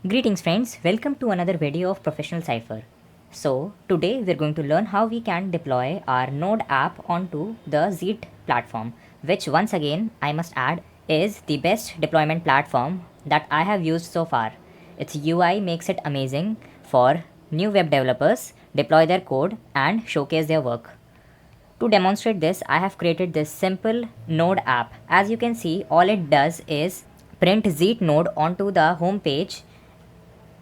Greetings friends, welcome to another video of Professional Cypher. So today we're going to learn how we can deploy our Node app onto the Zeet platform, which once again I must add is the best deployment platform that I have used so far. Its UI makes it amazing for new web developers deploy their code and showcase their work. To demonstrate this, I have created this simple Node app. As you can see, all it does is print Zeet Node onto the home page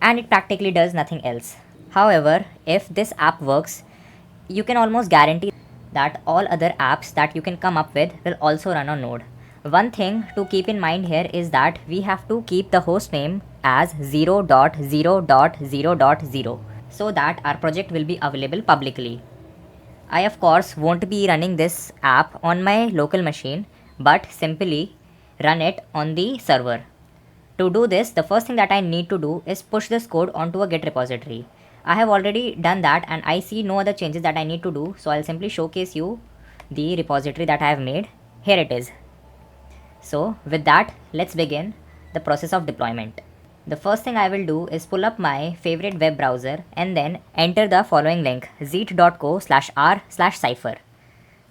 and it practically does nothing else. However, if this app works, you can almost guarantee that all other apps that you can come up with will also run on Node. One thing to keep in mind here is that we have to keep the host name as 0.0.0.0 so that our project will be available publicly. I of course won't be running this app on my local machine, but simply run it on the server. To do this, the first thing that I need to do is push this code onto a Git repository. I have already done that and I see no other changes that I need to do, so I'll simply showcase you the repository that I have made. Here it is. So with that, let's begin the process of deployment. The first thing I will do is pull up my favorite web browser and then enter the following link zeet.co/r/cypher.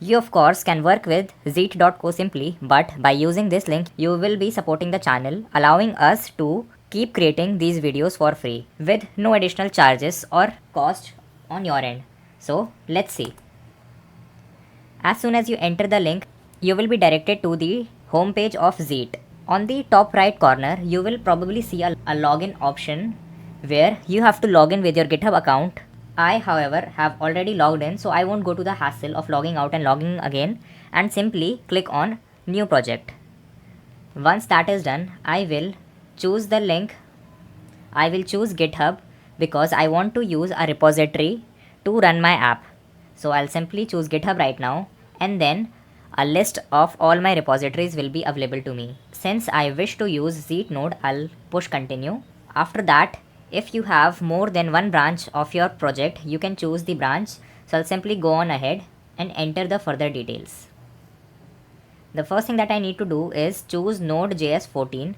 You of course can work with zeet.co simply, but by using this link you will be supporting the channel, allowing us to keep creating these videos for free with no additional charges or cost on your end. So let's see. As soon as you enter the link, you will be directed to the home page of Zeet. On the top right corner, you will probably see a login option where you have to log in with your GitHub account. I, however, have already logged in, so I won't go to the hassle of logging out and logging again, and simply click on New Project. Once that is done, I will choose the link. I will choose GitHub because I want to use a repository to run my app. So I'll simply choose GitHub right now, and then a list of all my repositories will be available to me. Since I wish to use Zeet Node, I'll push continue. After that, if you have more than one branch of your project, you can choose the branch. So I'll simply go on ahead and enter the further details. The first thing that I need to do is choose Node.js 14.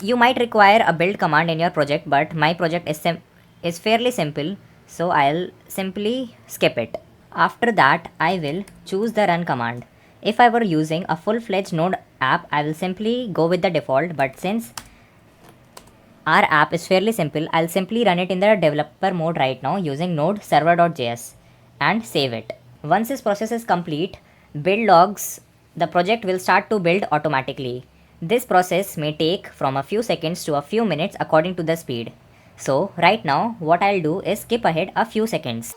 You might require a build command in your project, but my project is fairly simple, so I'll simply skip it. After that, I will choose the run command. If I were using a full-fledged Node app, I will simply go with the default, but since our app is fairly simple, I'll simply run it in the developer mode right now using node server.js and save it. Once this process is complete, build logs, the project will start to build automatically. This process may take from a few seconds to a few minutes according to the speed. So right now, what I'll do is skip ahead a few seconds.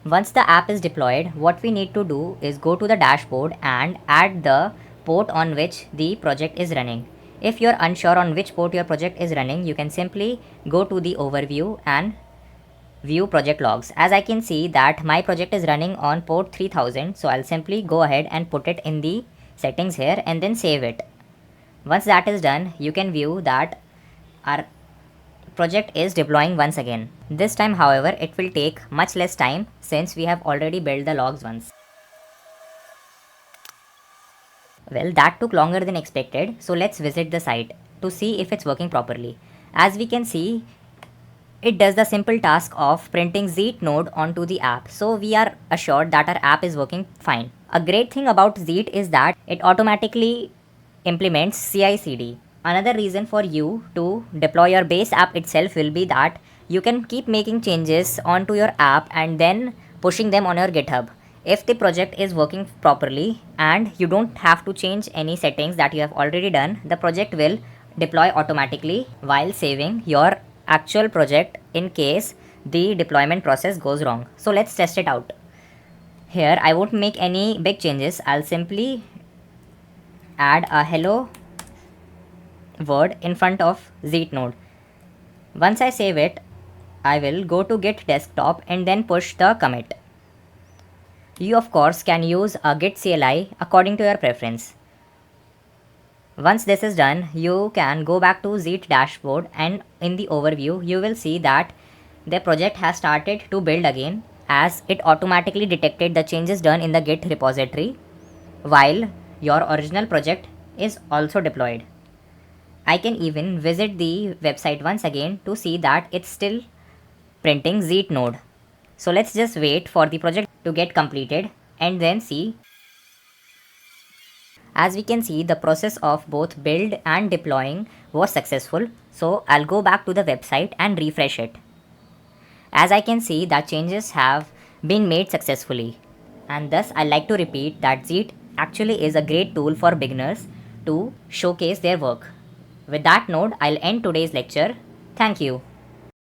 Once the app is deployed, what we need to do is go to the dashboard and add the port on which the project is running. If you're unsure on which port your project is running, you can simply go to the overview and view project logs. As I can see that my project is running on port 3000, so I'll simply go ahead and put it in the settings here and then save it. Once that is done, you can view that our project is deploying once again. This time, however, it will take much less time since we have already built the logs once. Well, that took longer than expected, so let's visit the site to see if it's working properly. As we can see, it does the simple task of printing Zeet Node onto the app, so we are assured that our app is working fine. A great thing about Zeet is that it automatically implements CI/CD. Another reason for you to deploy your base app itself will be that you can keep making changes onto your app and then pushing them on your GitHub. If the project is working properly and you don't have to change any settings that you have already done, the project will deploy automatically while saving your actual project in case the deployment process goes wrong. So let's test it out. Here I won't make any big changes. I'll simply add a hello word in front of Zeet Node. Once I save it, I will go to Git desktop and then push the commit. You of course can use a Git CLI according to your preference. Once this is done, you can go back to Zeet dashboard and in the overview, you will see that the project has started to build again as it automatically detected the changes done in the Git repository while your original project is also deployed. I can even visit the website once again to see that it's still printing Zeet node. So let's just wait for the project to get completed and then see. As we can see, the process of both build and deploying was successful. So I'll go back to the website and refresh it. As I can see that changes have been made successfully. And thus I like to repeat that Zeet actually is a great tool for beginners to showcase their work. With that note, I'll end today's lecture. Thank you.